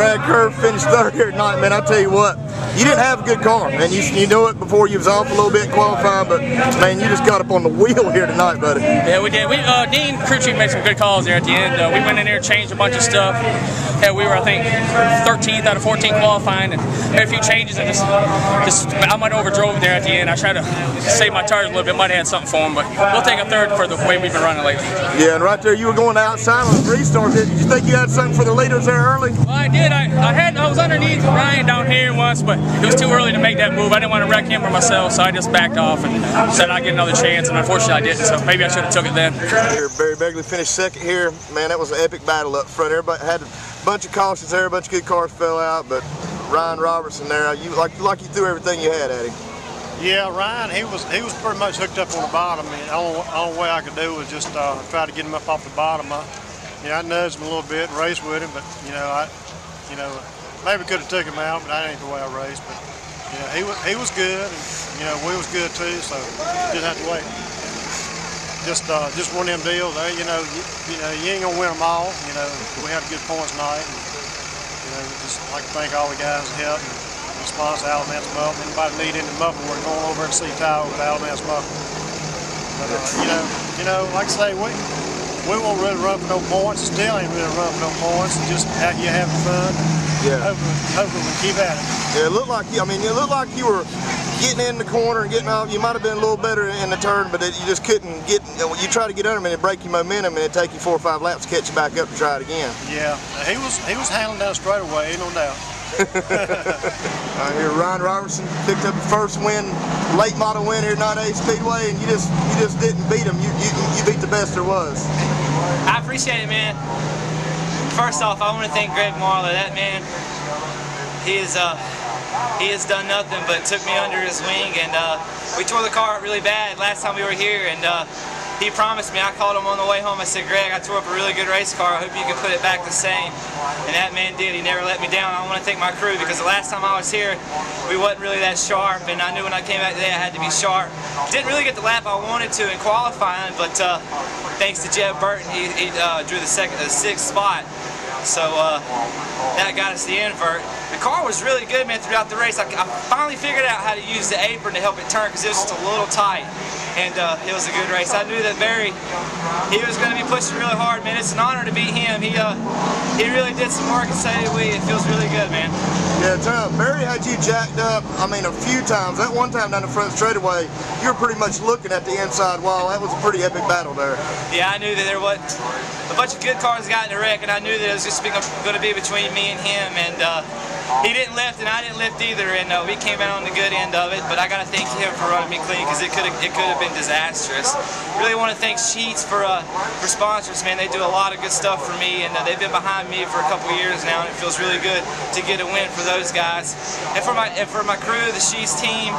Brad Kerr finished third here tonight, man. I tell you what, you didn't have a good car, and you knew it before you was off a little bit qualifying, but man, you just got up on the wheel here tonight, buddy. Yeah, we did. Dean crew chief made some good calls there at the end. We went in there, changed a bunch of stuff. Yeah, we were, I think, 13th out of 14 qualifying, and made a few changes, and just I might have overdrove there at the end. I tried to save my tires a little bit, might have had something for them, but we'll take a third for the way we've been running lately. Yeah, and right there, you were going outside on the restart. Did you think you had something for the leaders there early? Well, I did. I was underneath Ryan down here once, but it was too early to make that move. I didn't want to wreck him or myself, so I just backed off and said I'd get another chance, and unfortunately I didn't, so maybe I should have took it then. Here, Barry Begley finished second here. Man, that was an epic battle up front. Everybody had a bunch of cautions there, a bunch of good cars fell out, but Ryan Robertson there, like you threw everything you had at him. Yeah, Ryan, he was pretty much hooked up on the bottom, and the only way I could do was just try to get him up off the bottom. I nudged him a little bit and raced with him, but maybe could have took him out, but that ain't the way I raced. But he was good, and we was good too, so didn't have to wait. Just one of them deals. You ain't gonna win them all. We had a good points night, and just like to thank all the guys that helped. Response to Alabama's muffin. Anybody need any muffin, we're going over and see Tyler with Alabama's muffin. But like I say, we won't really run for no points. Still ain't really run for no points. Just you having fun. Yeah. Hopefully we keep at it. Yeah, it looked like you were getting in the corner and getting out. You might have been a little better in the turn, but you just couldn't get. You try to get under him and it break your momentum, and it take you 4 or 5 laps to catch you back up and try it again. Yeah, he was handling down straight away, ain't no doubt. Here, Ryan Robertson picked up the first win, late model win here at Ace Speedway, and you just didn't beat him. You beat the best there was. I appreciate it, man. First off, I want to thank Greg Marler. That man, he has done nothing but took me under his wing, and we tore the car up really bad last time we were here, and he promised me. I called him on the way home. I said, Greg, I tore up a really good race car. I hope you can put it back the same. And that man did. He never let me down. I want to thank my crew, because the last time I was here, we wasn't really that sharp, and I knew when I came back today I had to be sharp. Didn't really get the lap I wanted to in qualifying, but thanks to Jeb Burton, he drew the 6th spot. So that got us the invert. The car was really good, man, throughout the race. I finally figured out how to use the apron to help it turn, because it was just a little tight. And it was a good race. I knew that Barry, he was going to be pushing really hard, man. It's an honor to beat him. He really did some work and saved we. It feels really good, man. Yeah, Barry had you jacked up, a few times. That one time down the front straightaway, you were pretty much looking at the inside wall. That was a pretty epic battle there. Yeah, I knew that there was a bunch of good cars got in the wreck, and I knew that it was just going to be between me and him. And he didn't lift, and I didn't lift either, and we came out on the good end of it. But I got to thank him for running me clean, because it could have been disastrous. Really want to thank Sheets for sponsors, man. They do a lot of good stuff for me, and they've been behind me for a couple years now, and it feels really good to get a win for those guys. And for my crew, the Sheets team,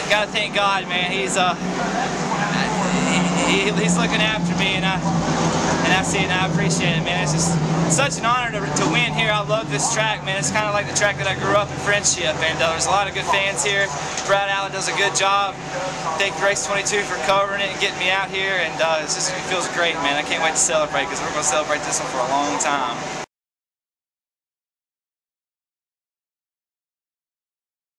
got to thank God, man. He's looking after me, and I see it, and I appreciate it, man. It's just such an honor to win here. I love this track, man. It's kind of like the track that I grew up in Friendship, and there's a lot of good fans here. Brad Allen does a good job. Thank Race 22 for covering it and getting me out here, and it feels great, man. I can't wait to celebrate, because we're going to celebrate this one for a long time.